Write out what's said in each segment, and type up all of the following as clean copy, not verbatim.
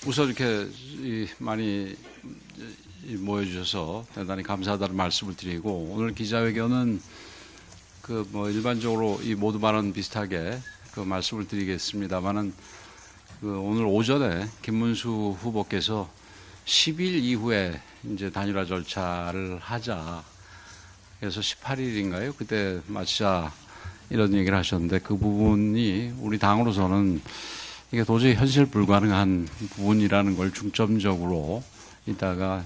우선 이렇게 많이 모여주셔서 대단히 감사하다는 말씀을 드리고, 오늘 기자회견은 일반적으로 이 모두 발언 비슷하게 말씀을 드리겠습니다만은, 오늘 오전에 김문수 후보께서 10일 이후에 이제 단일화 절차를 하자, 그래서 18일인가요? 그때 마치자, 이런 얘기를 하셨는데, 그 부분이 우리 당으로서는 이게 도저히 현실 불가능한 부분이라는 걸 중점적으로 이따가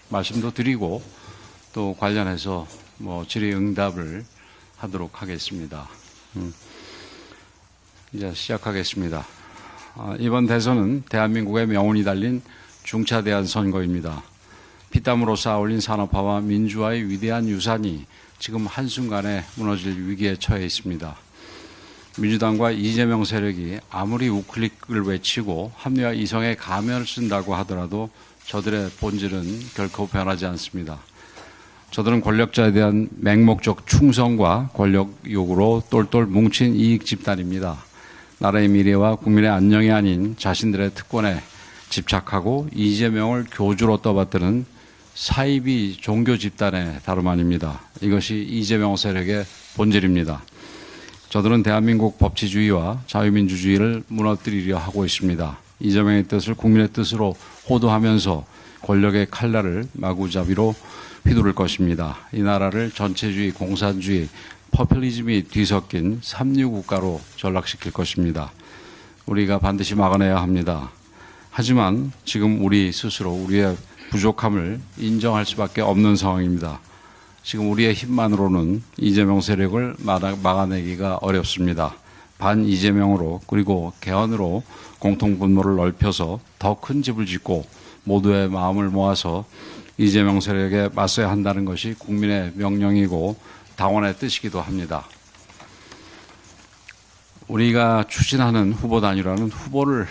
말씀도 드리고, 또 관련해서 질의응답을 하도록 하겠습니다. 이제 시작하겠습니다. 이번 대선은 대한민국의 명운이 달린 중차대한 선거입니다. 피땀으로 쌓아올린 산업화와 민주화의 위대한 유산이 지금 한순간에 무너질 위기에 처해 있습니다. 민주당과 이재명 세력이 아무리 우클릭을 외치고 합리화 이성의 가면을 쓴다고 하더라도 저들의 본질은 결코 변하지 않습니다. 저들은 권력자에 대한 맹목적 충성과 권력 욕으로 똘똘 뭉친 이익 집단입니다. 나라의 미래와 국민의 안녕이 아닌 자신들의 특권에 집착하고 이재명을 교주로 떠받드는 사이비 종교 집단의 다름 아닙니다. 이것이 이재명 세력의 본질입니다. 저들은 대한민국 법치주의와 자유민주주의를 무너뜨리려 하고 있습니다. 이재명의 뜻을 국민의 뜻으로 호도하면서 권력의 칼날을 마구잡이로 휘두를 것입니다. 이 나라를 전체주의, 공산주의, 포퓰리즘이 뒤섞인 삼류 국가로 전락시킬 것입니다. 우리가 반드시 막아내야 합니다. 하지만 지금 우리 스스로 우리의 부족함을 인정할 수밖에 없는 상황입니다. 지금 우리의 힘만으로는 이재명 세력을 막아내기가 어렵습니다. 반 이재명으로 그리고 개헌으로 공통분모를 넓혀서 더 큰 집을 짓고 모두의 마음을 모아서 이재명 세력에 맞서야 한다는 것이 국민의 명령이고 당원의 뜻이기도 합니다. 우리가 추진하는 후보 단일화는 후보를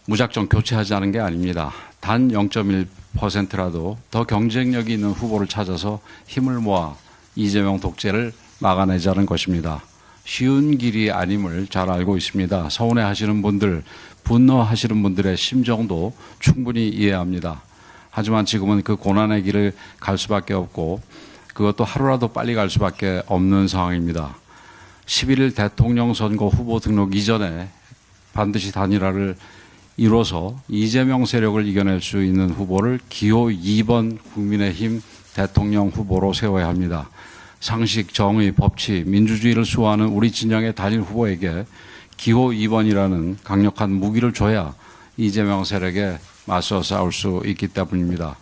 무작정 교체하지 않은 게 아닙니다. 단 0.1%라도 더 경쟁력이 있는 후보를 찾아서 힘을 모아 이재명 독재를 막아내자는 것입니다. 쉬운 길이 아님을 잘 알고 있습니다. 서운해하시는 분들, 분노하시는 분들의 심정도 충분히 이해합니다. 하지만 지금은 그 고난의 길을 갈 수밖에 없고 그것도 하루라도 빨리 갈 수밖에 없는 상황입니다. 11일 대통령 선거 후보 등록 이전에 반드시 단일화를 이뤄서 이재명 세력을 이겨낼 수 있는 후보를 기호 2번 국민의힘 대통령 후보로 세워야 합니다. 상식, 정의, 법치, 민주주의를 수호하는 우리 진영의 단일 후보에게 기호 2번이라는 강력한 무기를 줘야 이재명 세력에 맞서 싸울 수 있기 때문입니다.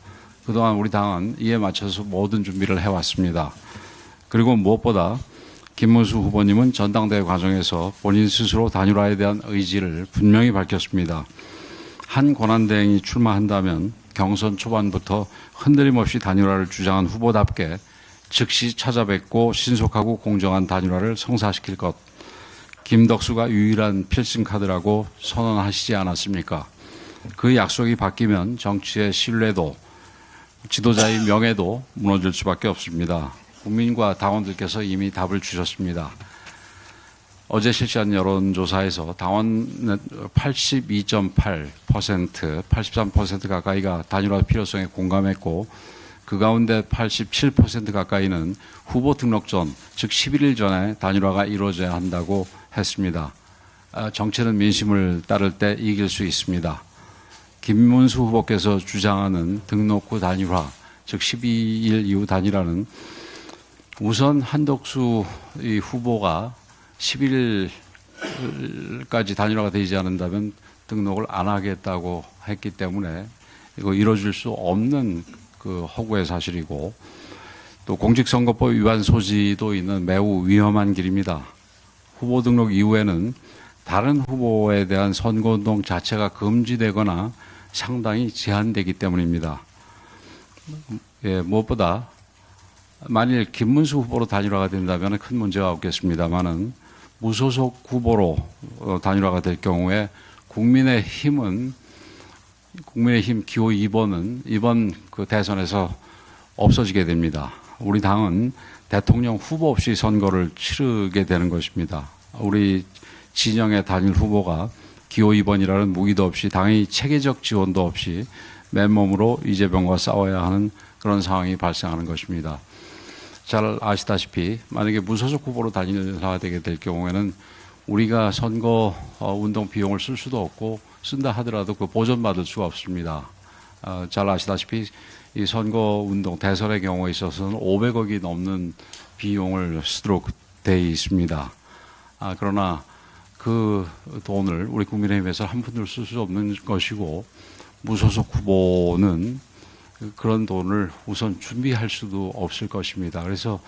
그동안 우리 당은 이에 맞춰서 모든 준비를 해왔습니다. 그리고 무엇보다 김문수 후보님은 전당대회 과정에서 본인 스스로 단일화에 대한 의지를 분명히 밝혔습니다. 한 권한대행이 출마한다면 경선 초반부터 흔들림 없이 단일화를 주장한 후보답게 즉시 찾아뵙고 신속하고 공정한 단일화를 성사시킬 것. 김덕수가 유일한 필승 카드라고 선언하시지 않았습니까? 그 약속이 바뀌면 정치의 신뢰도, 지도자의 명예도 무너질 수밖에 없습니다. 국민과 당원들께서 이미 답을 주셨습니다. 어제 실시한 여론조사에서 당원 82.8%, 83% 가까이가 단일화 필요성에 공감했고 그 가운데 87% 가까이는 후보 등록 전, 즉 11일 전에 단일화가 이루어져야 한다고 했습니다. 정치는 민심을 따를 때 이길 수 있습니다. 김문수 후보께서 주장하는 등록 후 단일화, 즉 12일 이후 단일화는 우선 한덕수 후보가 11일까지 단일화가 되지 않는다면 등록을 안 하겠다고 했기 때문에 이거 이뤄질 수 없는 그 허구의 사실이고 또 공직선거법 위반 소지도 있는 매우 위험한 길입니다. 후보 등록 이후에는 다른 후보에 대한 선거운동 자체가 금지되거나 상당히 제한되기 때문입니다. 무엇보다 만일 김문수 후보로 단일화가 된다면 큰 문제가 없겠습니다만은 무소속 후보로 단일화가 될 경우에 국민의힘 기호 2번은 이번 그 대선에서 없어지게 됩니다. 우리 당은 대통령 후보 없이 선거를 치르게 되는 것입니다. 우리 진영의 단일 후보가 기호 2번이라는 무기도 없이 당연히 체계적 지원도 없이 맨몸으로 이재명과 싸워야 하는 그런 상황이 발생하는 것입니다. 잘 아시다시피 만약에 무소속 후보로 단일화되게 될 경우에는 우리가 선거 운동 비용을 쓸 수도 없고 쓴다 하더라도 그 보전받을 수가 없습니다. 잘 아시다시피 이 선거 운동 대선의 경우에 있어서는 500억이 넘는 비용을 쓰도록 되어 있습니다. 그러나 그 돈을 우리 국민의힘에서 한 푼도 쓸 수 없는 것이고 무소속 후보는 그런 돈을 우선 준비할 수도 없을 것입니다. 그래서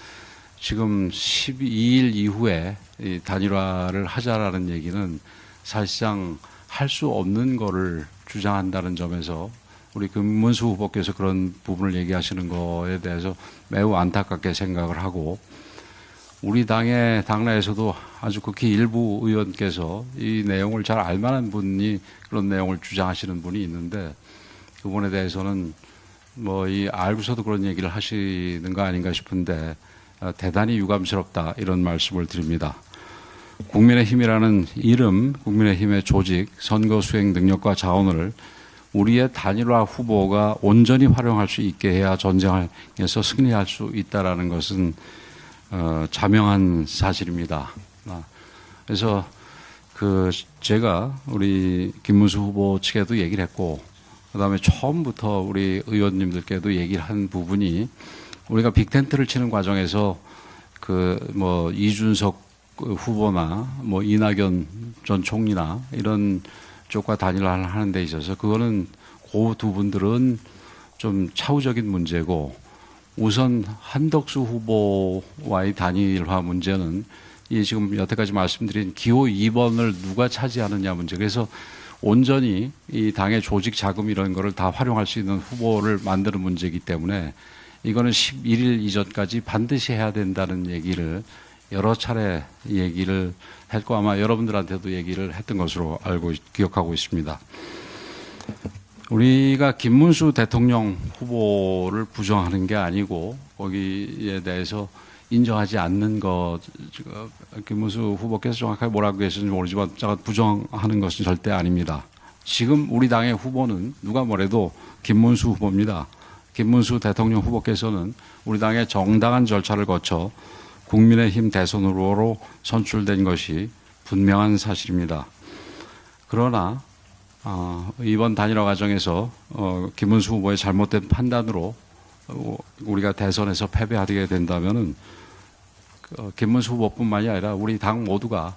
지금 12일 이후에 이 단일화를 하자라는 얘기는 사실상 할 수 없는 거를 주장한다는 점에서 우리 김문수 후보께서 그런 부분을 얘기하시는 거에 대해서 매우 안타깝게 생각을 하고 우리 당의 당내에서도 아주 극히 일부 의원께서 이 내용을 잘 알만한 분이 그런 내용을 주장하시는 분이 있는데 그분에 대해서는 뭐 이 알고서도 그런 얘기를 하시는 거 아닌가 싶은데 대단히 유감스럽다 이런 말씀을 드립니다. 국민의힘이라는 이름, 국민의힘의 조직, 선거 수행 능력과 자원을 우리의 단일화 후보가 온전히 활용할 수 있게 해야 전쟁에서 승리할 수 있다라는 것은 자명한 사실입니다. 그래서 제가 우리 김문수 후보 측에도 얘기를 했고 그다음에 처음부터 우리 의원님들께도 얘기를 한 부분이 우리가 빅텐트를 치는 과정에서 뭐 이준석 후보나 뭐 이낙연 전 총리나 이런 쪽과 단일화를 하는 데 있어서 그거는 그 두 분들은 좀 차후적인 문제고 우선 한덕수 후보와의 단일화 문제는 이 지금 여태까지 말씀드린 기호 2번을 누가 차지하느냐 문제. 그래서 온전히 이 당의 조직 자금 이런 거를 다 활용할 수 있는 후보를 만드는 문제이기 때문에 이거는 11일 이전까지 반드시 해야 된다는 얘기를 여러 차례 얘기를 했고 아마 여러분들한테도 얘기를 했던 것으로 기억하고 있습니다. 우리가 김문수 대통령 후보를 부정하는 게 아니고 거기에 대해서 인정하지 않는 것, 김문수 후보께서 정확하게 뭐라고 하셨는지 모르지만 제가 부정하는 것은 절대 아닙니다. 지금 우리 당의 후보는 누가 뭐래도 김문수 후보입니다. 김문수 대통령 후보께서는 우리 당의 정당한 절차를 거쳐 국민의힘 대선 후보로 선출된 것이 분명한 사실입니다. 그러나 이번 단일화 과정에서 김문수 후보의 잘못된 판단으로 우리가 대선에서 패배하게 된다면은 김문수 후보뿐만이 아니라 우리 당 모두가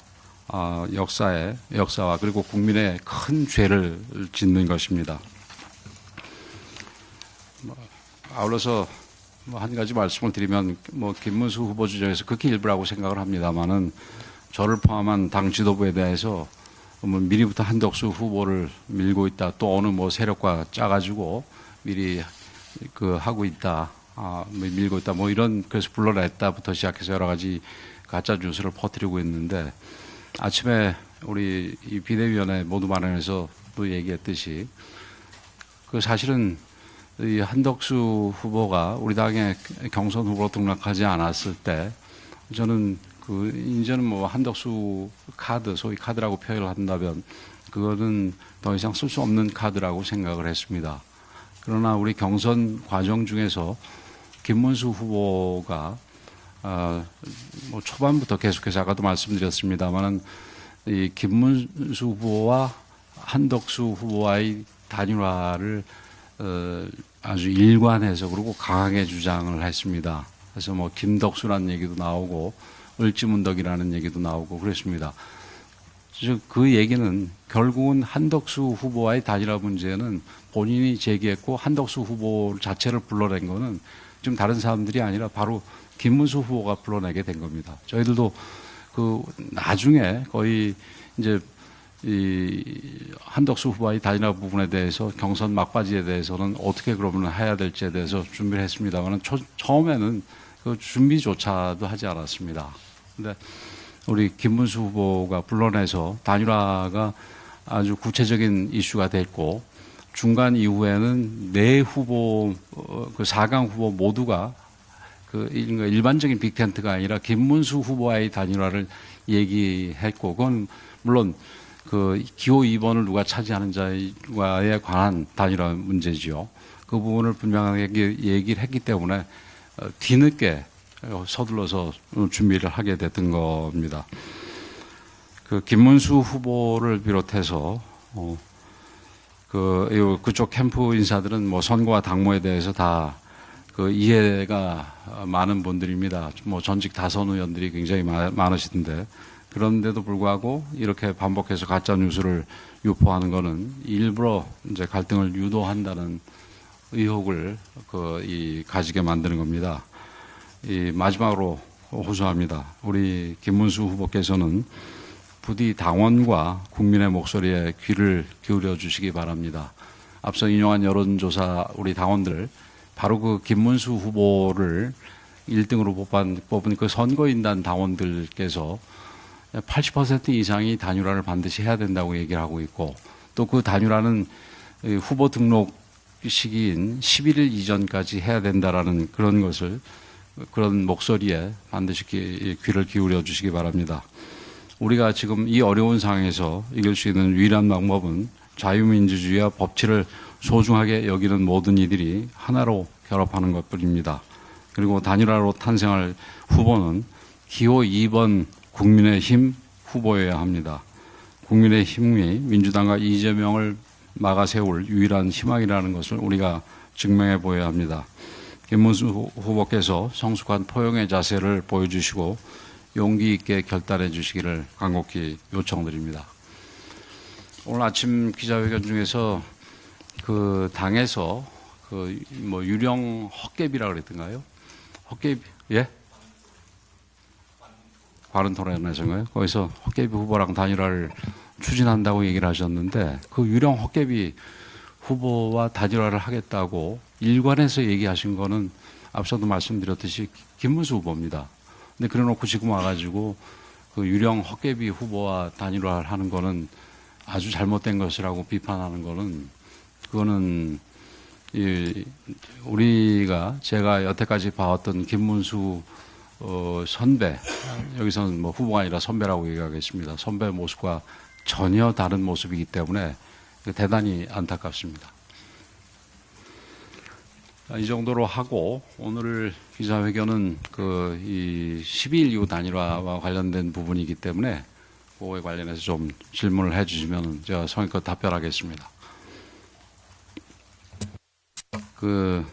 역사와 그리고 국민의 큰 죄를 짓는 것입니다. 아울러서 한 가지 말씀을 드리면 김문수 후보 중에서 극히 일부라고 생각을 합니다만은 저를 포함한 당 지도부에 대해서 미리부터 한덕수 후보를 밀고 있다. 또 어느 세력과 짜가지고 미리 하고 있다. 밀고 있다. 그래서 불러냈다부터 시작해서 여러 가지 가짜 뉴스를 퍼뜨리고 있는데 아침에 우리 이 비대위원회 모두 발언에서 또 얘기했듯이 사실은 이 한덕수 후보가 우리 당의 경선 후보로 등록하지 않았을 때 저는 이제는 한덕수 카드, 소위 카드라고 표현을 한다면 그거는 더 이상 쓸 수 없는 카드라고 생각을 했습니다. 그러나 우리 경선 과정 중에서 김문수 후보가 초반부터 계속해서 아까도 말씀드렸습니다만은 이 김문수 후보와 한덕수 후보와의 단일화를 아주 일관해서 그리고 강하게 주장을 했습니다. 그래서 김덕수라는 얘기도 나오고 을지문덕이라는 얘기도 나오고 그랬습니다. 그 얘기는 결국은 한덕수 후보와의 단일화 문제는 본인이 제기했고 한덕수 후보 자체를 불러낸 거는 지금 다른 사람들이 아니라 바로 김문수 후보가 불러내게 된 겁니다. 저희들도 나중에 거의 이제 이 한덕수 후보와의 단일화 부분에 대해서 경선 막바지에 대해서는 어떻게 그러면 해야 될지에 대해서 준비를 했습니다만 처음에는 그 준비조차도 하지 않았습니다. 근데 우리 김문수 후보가 불러내서 단일화가 아주 구체적인 이슈가 됐고 중간 이후에는 네 후보, 4강 후보 모두가 일반적인 빅텐트가 아니라 김문수 후보와의 단일화를 얘기했고 그건 물론 그 기호 2번을 누가 차지하는지에 관한 단일화 문제지요. 그 부분을 분명하게 얘기를 했기 때문에 뒤늦게 서둘러서 준비를 하게 됐던 겁니다. 그 김문수 후보를 비롯해서 그쪽 캠프 인사들은 뭐 선거와 당무에 대해서 다 그 이해가 많은 분들입니다. 뭐 전직 다선 의원들이 굉장히 많으시던데, 그런데도 불구하고 이렇게 반복해서 가짜 뉴스를 유포하는 것은 일부러 이제 갈등을 유도한다는 의혹을 가지게 만드는 겁니다. 마지막으로 호소합니다. 우리 김문수 후보께서는 부디 당원과 국민의 목소리에 귀를 기울여 주시기 바랍니다. 앞서 인용한 여론조사 우리 당원들, 바로 그 김문수 후보를 1등으로 뽑은 그 선거인단 당원들께서 80% 이상이 단일화를 반드시 해야 된다고 얘기를 하고 있고, 또 그 단일화는 후보 등록 시기인 11일 이전까지 해야 된다라는 그런 목소리에 반드시 귀를 기울여 주시기 바랍니다. 우리가 지금 이 어려운 상황에서 이길 수 있는 유일한 방법은 자유민주주의와 법치를 소중하게 여기는 모든 이들이 하나로 결합하는 것뿐입니다. 그리고 단일화로 탄생할 후보는 기호 2번 국민의힘 후보여야 합니다. 국민의힘이 민주당과 이재명을 막아 세울 유일한 희망이라는 것을 우리가 증명해 보여야 합니다. 김문수 후보께서 성숙한 포용의 자세를 보여주시고 용기 있게 결단해 주시기를 간곡히 요청드립니다. 오늘 아침 기자회견 중에서 그 당에서 뭐 유령 헛개비라 그랬던가요? 헛개비, 예? 바른 토론에서인가요? 거기서 헛개비 후보랑 단일화를 추진한다고 얘기를 하셨는데, 그 유령 헛개비 후보와 단일화를 하겠다고 일관해서 얘기하신 거는 앞서도 말씀드렸듯이 김문수 후보입니다. 근데 그래 놓고 지금 와가지고 그 유령 헛개비 후보와 단일화를 하는 거는 아주 잘못된 것이라고 비판하는 거는, 그거는 제가 여태까지 봐왔던 김문수 선배, 여기서는 뭐 후보가 아니라 선배라고 얘기하겠습니다. 선배 모습과 전혀 다른 모습이기 때문에 대단히 안타깝습니다. 이 정도로 하고, 오늘 기자회견은 이 12일 이후 단일화와 관련된 부분이기 때문에 그거에 관련해서 좀 질문을 해 주시면 제가 성의껏 답변하겠습니다. 한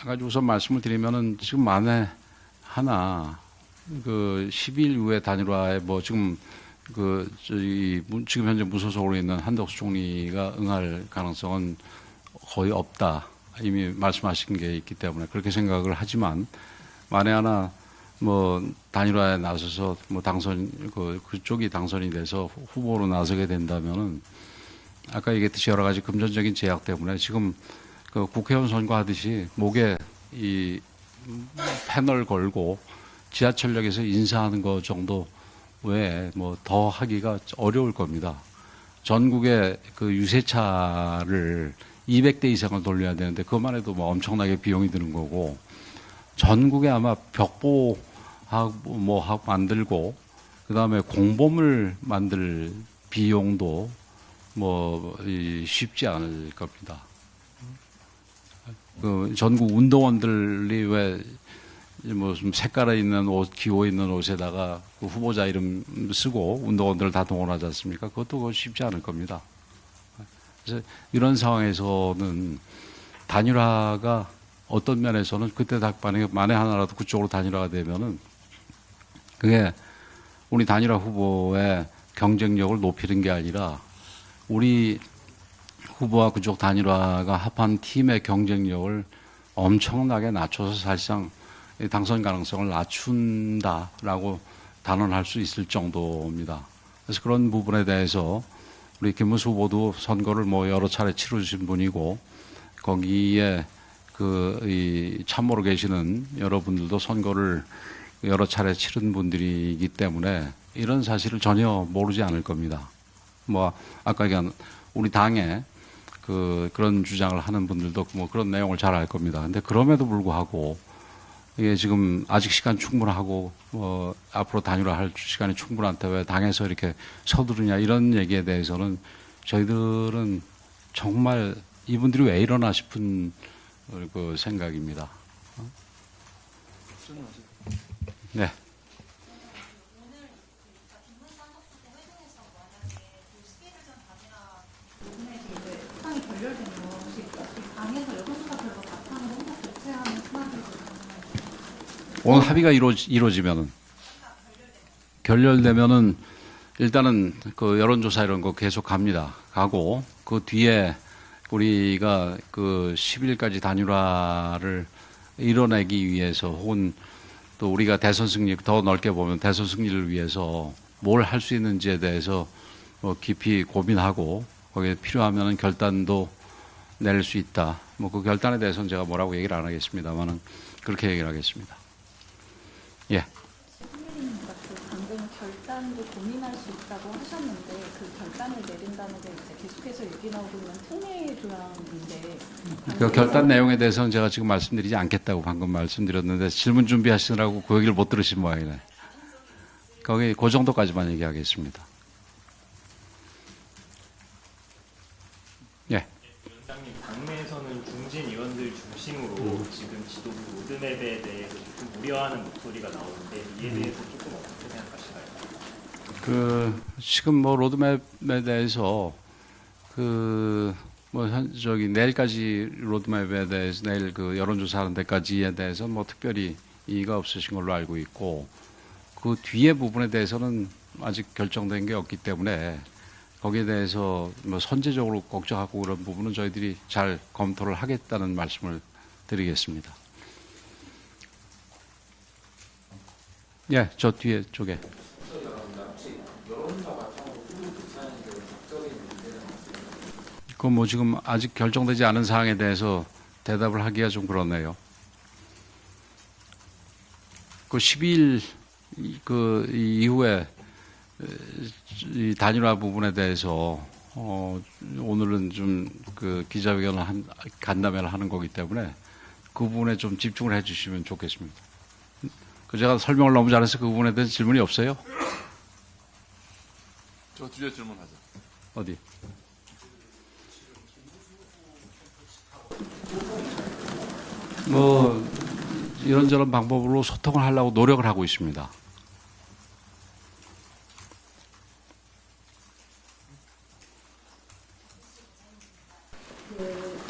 가지 우선 말씀을 드리면은, 지금 만에 하나 12일 이후에 단일화에 지금 지금 현재 무소속으로 있는 한덕수 총리가 응할 가능성은 거의 없다, 이미 말씀하신 게 있기 때문에 그렇게 생각을 하지만, 만에 하나 단일화에 나서서 그쪽이 당선이 돼서 후보로 나서게 된다면은, 아까 얘기했듯이 여러 가지 금전적인 제약 때문에 지금 국회의원 선거하듯이 목에 이 패널 걸고 지하철역에서 인사하는 것 정도 외에 더 하기가 어려울 겁니다. 전국에 유세차를 200대 이상을 돌려야 되는데, 그것만 해도 엄청나게 비용이 드는 거고, 전국에 아마 벽보하고 만들고, 그 다음에 공범을 만들 비용도 쉽지 않을 겁니다. 전국 운동원들이 좀 색깔에 있는 옷, 기호 있는 옷에다가 후보자 이름 쓰고 운동원들을 다 동원하지 않습니까? 그것도 쉽지 않을 겁니다. 그래서 이런 상황에서는 단일화가 어떤 면에서는 그때 만에 하나라도 그쪽으로 단일화가 되면은, 그게 우리 단일화 후보의 경쟁력을 높이는 게 아니라 우리 후보와 그쪽 단일화가 합한 팀의 경쟁력을 엄청나게 낮춰서 사실상 당선 가능성을 낮춘다라고 단언할 수 있을 정도입니다. 그래서 그런 부분에 대해서 우리 김문수 후보도 선거를 여러 차례 치르신 분이고, 거기에 참모로 계시는 여러분들도 선거를 여러 차례 치른 분들이기 때문에 이런 사실을 전혀 모르지 않을 겁니다. 아까 얘기한 우리 당에 그런 주장을 하는 분들도 그런 내용을 잘 알 겁니다. 근데 그럼에도 불구하고 이게 지금 아직 시간 충분하고 앞으로 단일화할 시간이 충분한데 왜 당에서 이렇게 서두르냐 이런 얘기에 대해서는 저희들은 정말 이분들이 왜 이러나 싶은 그 생각입니다. 네. 오늘 합의가 이루어지면은 결렬되면은 일단은 그 여론조사 이런 거 계속 갑니다. 가고 그 뒤에 우리가 그 10일까지 단일화를 이뤄내기 위해서 혹은 또 우리가 대선 승리 더 넓게 보면 대선 승리를 위해서 뭘 할 수 있는지에 대해서 깊이 고민하고 거기에 필요하면은 결단도 낼 수 있다. 뭐 그 결단에 대해서는 제가 뭐라고 얘기를 안 하겠습니다만은 그렇게 얘기를 하겠습니다. 예. 방금 결단도 고민할 수 있다고 하셨는데 그 결단을 내린다는 게 이제 계속해서 얘기 나오고 있는 특례 조항인데 그 결단 내용에 대해서는 제가 지금 말씀드리지 않겠다고 방금 말씀드렸는데 질문 준비하시느라고 그 얘기를 못 들으신 모양이네. 거기 그 정도까지만 얘기하겠습니다. 예. 위원장님, 당내에서는 중진 의원들 중심으로 지금 지도부 로드맵에 대해서 좀 우려하는 목소리가 나오는데 이에 대해서 조금 어떻게 생각하시나요? 그 지금 뭐 로드맵에 대해서 그 뭐 저기 내일까지 로드맵에 대해서 내일 그 여론조사하는 데까지에 대해서 뭐 특별히 이의가 없으신 걸로 알고 있고 그 뒤에 부분에 대해서는 아직 결정된 게 없기 때문에 거기에 대해서 뭐 선제적으로 걱정하고 그런 부분은 저희들이 잘 검토를 하겠다는 말씀을 드리겠습니다. 예, 저 뒤에 쪽에. 그 뭐 지금 아직 결정되지 않은 사항에 대해서 대답을 하기가 좀 그렇네요. 그 12일 그 이후에 이 단일화 부분에 대해서 오늘은 좀 그 기자회견을 간담회를 하는 거기 때문에 그 부분에 좀 집중을 해주시면 좋겠습니다. 그 제가 설명을 너무 잘해서 그 부분에 대해서 질문이 없어요? 저 뒤에 질문하자. 어디? 뭐 이런저런 방법으로 소통을 하려고 노력을 하고 있습니다.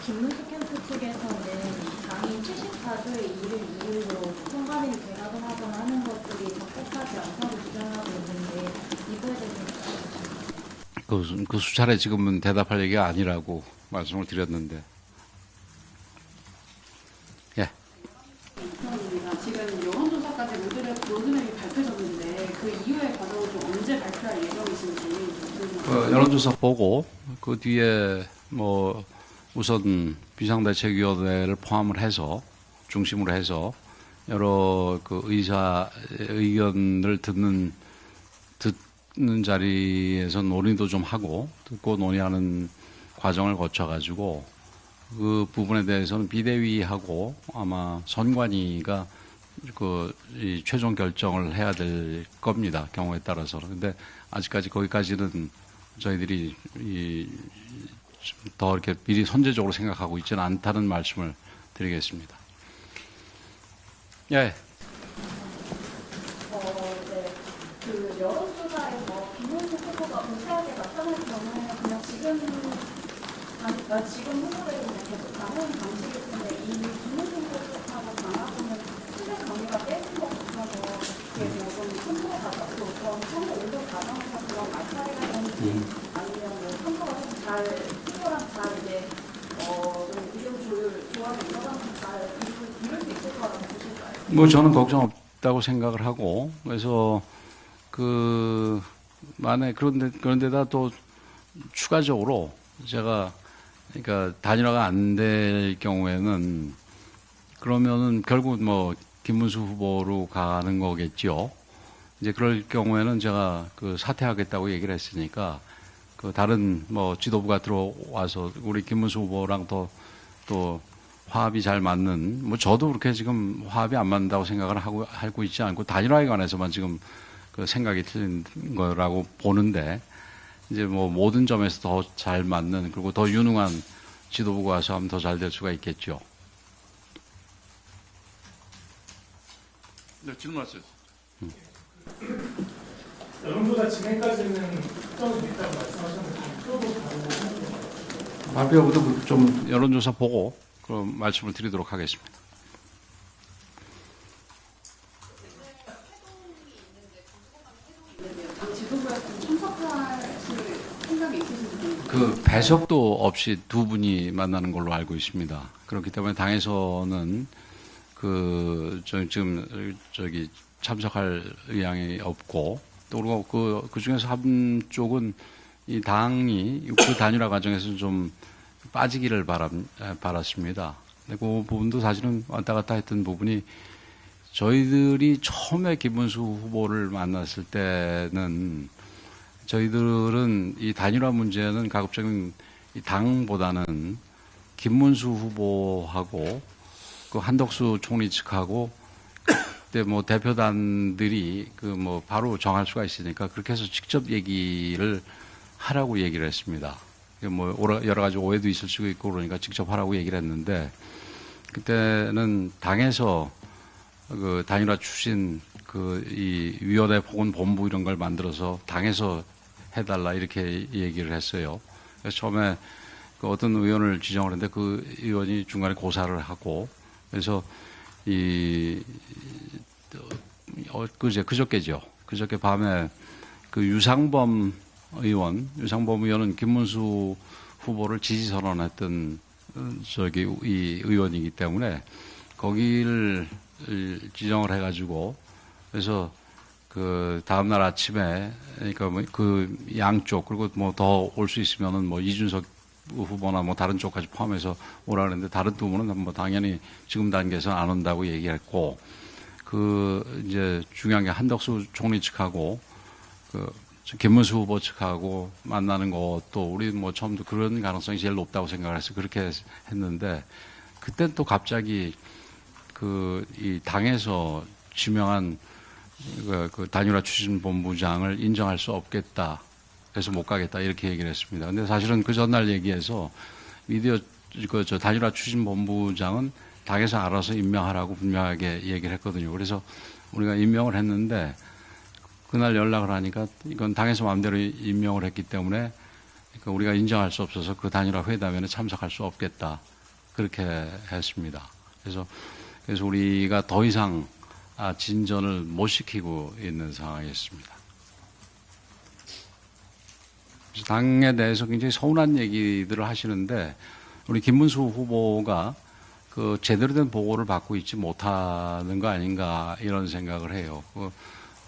김문수 캠프 측에서는 당이 74조의 일을 이유로 통과민이 대가동하거나 하는 것들이 적법하지 않다고 주장하고 있는데 이거에 대해서 그 수차례 지금은 대답할 얘기가 아니라고 말씀을 드렸는데. 예. 지금 여론조사까지 로드맵이 발표됐는데 그 이후의 과정은 좀 언제 발표할 예정이신지. 여론조사 보고 그 뒤에 뭐 우선 비상대책위원회를 포함을 해서 중심으로 해서 여러 그 의견을 듣는 자리에서 논의도 좀 하고 듣고 논의하는 과정을 거쳐가지고 그 부분에 대해서는 비대위하고 아마 선관위가 이 최종 결정을 해야 될 겁니다. 경우에 따라서는. 근데 아직까지 거기까지는 저희들이 더 이렇게 미리 선제적으로 생각하고 있지는 않다는 말씀을 드리겠습니다. 예. 네. 그 여론조사에서 김문수 후보가 우세하게 나타날 경우에는 그냥 지금 후보들이 그냥 계속 나오는 방식일 텐데 이 김문수 후보하고 당하고는 수정 경위가 깨진 것 같아서 그게 좀 선거가 가졌고 그런 선거 운동 과정에서 그런 말살이가 되는지 아니면 뭐 선거가 좀 잘 후보랑 잘 이제 좀 의견 조합이 일어나서 잘 이룰 수 있을 거라고 보실까요? 뭐 저는 걱정 없다고 생각을 하고 그래서 그런데다 또 추가적으로 제가 그러니까 단일화가 안 될 경우에는 그러면은 결국 뭐 김문수 후보로 가는 거겠죠. 이제 그럴 경우에는 제가 그 사퇴하겠다고 얘기를 했으니까 그 다른 뭐 지도부가 들어와서 우리 김문수 후보랑 또 화합이 잘 맞는, 뭐 저도 그렇게 지금 화합이 안 맞는다고 생각을 하고 있지 않고 단일화에 관해서만 지금 그 생각이 틀린 거라고 보는데, 이제 뭐 모든 점에서 더 잘 맞는, 그리고 더 유능한 지도부가 와서 하면 더 잘 될 수가 있겠죠. 네, 질문하세요. 여론조사 진행까지는 특정이 있다고 말씀하셨는데 목표도 다르고 발표부터 좀 여론조사 보고 그럼 말씀을 드리도록 하겠습니다. 당 지도부에 좀 참석하실 생각이 있으신지. 그 배석도 없이 두 분이 만나는 걸로 알고 있습니다. 그렇기 때문에 당에서는 지금 참석할 의향이 없고, 또 그리고 그 중에서 한쪽은 이 당이 그 단일화 과정에서 좀 빠지기를 바랐습니다. 근데 그 부분도 사실은 왔다 갔다 했던 부분이, 저희들이 처음에 김문수 후보를 만났을 때는 저희들은 이 단일화 문제는 가급적인 이 당보다는 김문수 후보하고 그 한덕수 총리 측하고 그때 뭐 대표단들이 그 뭐 바로 정할 수가 있으니까 그렇게 해서 직접 얘기를 하라고 얘기를 했습니다. 뭐 여러 가지 오해도 있을 수 있고 그러니까 직접 하라고 얘기를 했는데, 그때는 당에서 그 단일화 추진 이 위원회 혹은 본부 이런 걸 만들어서 당에서 해달라 이렇게 얘기를 했어요. 그래서 처음에 그 어떤 의원을 지정을 했는데 그 의원이 중간에 고사를 하고, 그래서 그저께죠. 그저께 밤에 그 유상범 의원은 김문수 후보를 지지 선언했던 이 의원이기 때문에 거기를 지정을 해가지고, 그래서 그 다음날 아침에, 그러니까 뭐 그 양쪽, 그리고 뭐 더 올 수 있으면은 뭐 이준석 후보나 뭐 다른 쪽까지 포함해서 오라 그랬는데, 다른 두 분은 뭐 당연히 지금 단계에서는 안 온다고 얘기했고, 이제 중요한 게 한덕수 총리 측하고 김문수 후보 측하고 만나는 것도 우리 뭐 처음부터 그런 가능성이 제일 높다고 생각을 해서 그렇게 했는데, 그때 또 갑자기 이 당에서 지명한 그 단일화 추진본부장을 인정할 수 없겠다, 그래서 못 가겠다 이렇게 얘기를 했습니다. 근데 사실은 그 전날 얘기해서 저 단일화 추진본부장은 당에서 알아서 임명하라고 분명하게 얘기를 했거든요. 그래서 우리가 임명을 했는데, 그날 연락을 하니까 이건 당에서 마음대로 임명을 했기 때문에 그러니까 우리가 인정할 수 없어서 그 단일화 회담에는 참석할 수 없겠다, 그렇게 했습니다. 그래서 우리가 더 이상 진전을 못 시키고 있는 상황이었습니다. 그래서 당에 대해서 굉장히 서운한 얘기들을 하시는데, 우리 김문수 후보가 그 제대로 된 보고를 받고 있지 못하는 거 아닌가 이런 생각을 해요.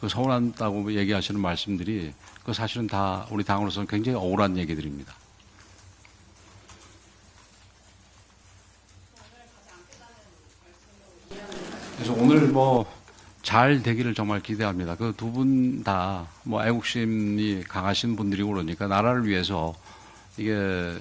그 서운하다고 얘기하시는 말씀들이 그 사실은 다 우리 당으로서는 굉장히 억울한 얘기들입니다. 그래서 오늘 뭐 잘 되기를 정말 기대합니다. 그 두 분 다 뭐 애국심이 강하신 분들이고 그러니까 나라를 위해서 이게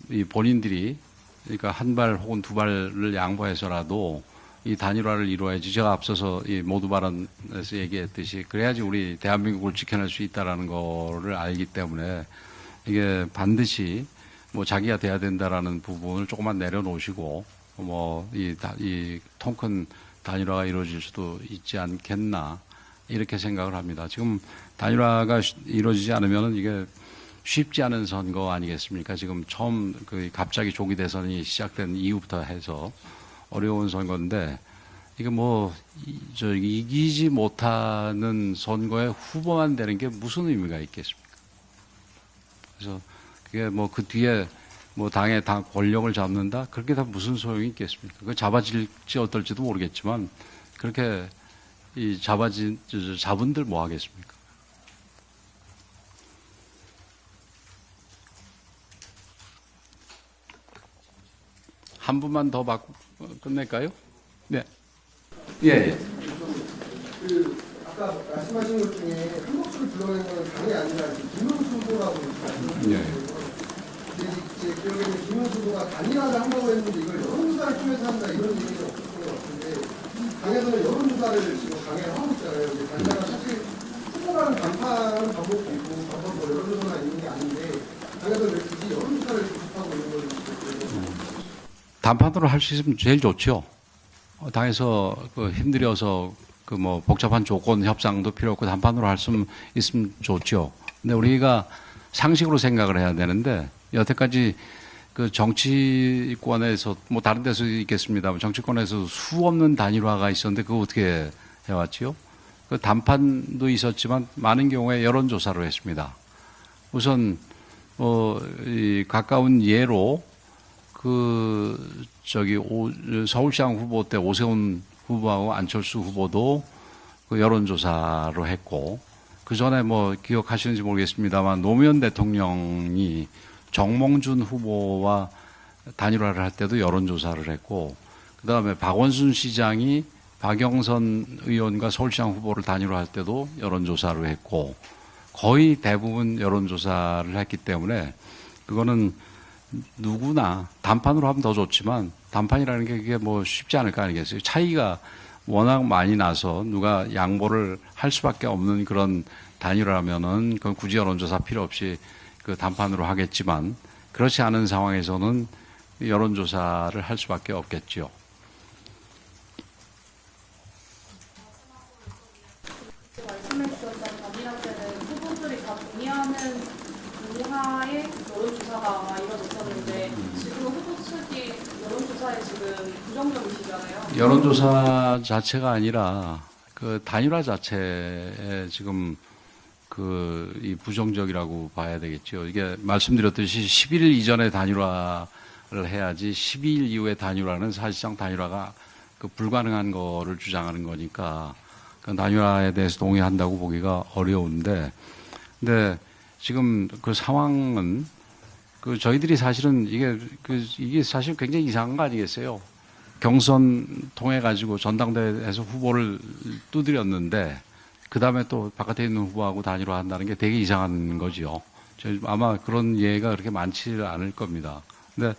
이 본인들이 그러니까 한 발 혹은 두 발을 양보해서라도 이 단일화를 이루어야지, 제가 앞서서 이 모두 발언에서 얘기했듯이 그래야지 우리 대한민국을 지켜낼 수 있다라는 거를 알기 때문에 이게 반드시 뭐 자기가 돼야 된다라는 부분을 조금만 내려놓으시고 뭐 이 통 큰 단일화가 이루어질 수도 있지 않겠나 이렇게 생각을 합니다. 지금 단일화가 이루어지지 않으면은 이게 쉽지 않은 선거 아니겠습니까? 지금 처음 갑자기 조기 대선이 시작된 이후부터 해서 어려운 선거인데, 이게 뭐 이기지 못하는 선거에 후보만 되는 게 무슨 의미가 있겠습니까? 그래서 그게 뭐 그 뒤에 뭐 당의 당 권력을 잡는다, 그렇게 다 무슨 소용이 있겠습니까? 그 잡아질지 어떨지도 모르겠지만 그렇게 잡은들 뭐 하겠습니까? 한 분만 더 받고 끝낼까요? 네. 예. 아까 말씀하신 것 중에 한국수를 불러낸 건 당이 아니라 김문수 후보라고 말씀하셨는데, 예. 제 기억에는 김문수 정부가 단일화를 한다고 했는데 이걸 여론조사를 통해서 한다 이런 얘기는 없었던 것 같은데 당에서는 여론조사를 지금 강행을 하고 있잖아요. 이제 단일화가 사실 후보라는 간판하는 방법도 있고 간판 뭐 여론조사가 있는 게 아닌데 당에서는 왜 굳이 여론조사를 계속하고 있는 건지 단판으로 할 수 있으면 제일 좋죠. 당에서 그 힘들여서 그 뭐 복잡한 조건 협상도 필요 없고 단판으로 할 수 있으면 좋죠. 근데 우리가 상식으로 생각을 해야 되는데 여태까지 그 정치권에서 뭐 다른 데서 있겠습니다만 정치권에서 수 없는 단일화가 있었는데 그거 어떻게 해왔지요? 그 단판도 있었지만 많은 경우에 여론조사로 했습니다. 우선 이 가까운 예로 그 서울시장 후보 때 오세훈 후보하고 안철수 후보도 그 여론조사로 했고 그 전에 뭐 기억하시는지 모르겠습니다만 노무현 대통령이 정몽준 후보와 단일화를 할 때도 여론조사를 했고 그 다음에 박원순 시장이 박영선 의원과 서울시장 후보를 단일화할 때도 여론조사로 했고 거의 대부분 여론조사를 했기 때문에 그거는 누구나 단판으로 하면 더 좋지만 단판이라는 게 그게 뭐 쉽지 않을 거 아니겠어요. 차이가 워낙 많이 나서 누가 양보를 할 수밖에 없는 그런 단일화라면은 그건 굳이 여론조사 필요 없이 그 단판으로 하겠지만 그렇지 않은 상황에서는 여론조사를 할 수밖에 없겠죠. 말씀해 주셨던 단일화 때는 후보들이 다 동의하는 하에 여론조사가 이루어졌었는데 지금 후보 측이 여론조사에 지금 부정적이시잖아요. 여론조사 자체가 아니라 그 단일화 자체에 지금 이 부정적이라고 봐야 되겠죠. 이게 말씀드렸듯이 11일 이전에 단일화를 해야지 12일 이후에 단일화는 사실상 단일화가 그 불가능한 거를 주장하는 거니까 그 단일화에 대해서 동의한다고 보기가 어려운데 근데 지금 그 상황은 그 저희들이 사실은 이게 사실 굉장히 이상한 거 아니겠어요? 경선 통해 가지고 전당대회에서 후보를 두드렸는데 그 다음에 또 바깥에 있는 후보하고 단일화한다는 게 되게 이상한 거지요. 아마 그런 예가 그렇게 많지 않을 겁니다. 근데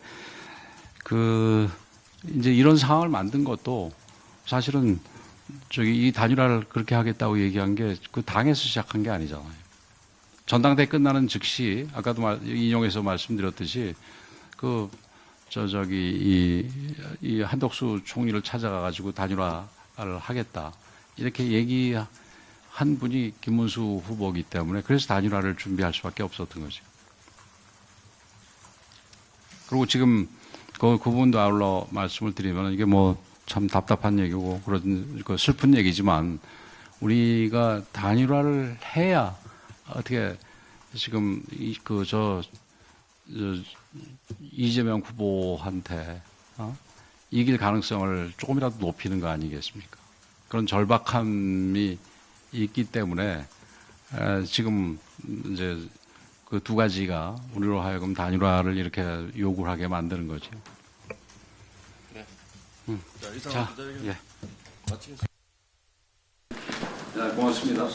이제 이런 상황을 만든 것도 사실은 이 단일화를 그렇게 하겠다고 얘기한 게 그 당에서 시작한 게 아니잖아요. 전당대회 끝나는 즉시 아까도 인용해서 말씀드렸듯이 이 한덕수 총리를 찾아가 가지고 단일화를 하겠다 이렇게 얘기한 분이 김문수 후보이기 때문에 그래서 단일화를 준비할 수밖에 없었던 거죠. 그리고 지금 그 부분도 아울러 말씀을 드리면 이게 뭐 참 답답한 얘기고 그런 슬픈 얘기지만 우리가 단일화를 해야 어떻게 지금 이재명 후보한테 이길 가능성을 조금이라도 높이는 거 아니겠습니까? 그런 절박함이 있기 때문에 지금 이제 그 두 가지가 우리로 하여금 단일화를 이렇게 요구를 하게 만드는 거죠. 자, 예. 마치겠습니다. 네, 고맙습니다.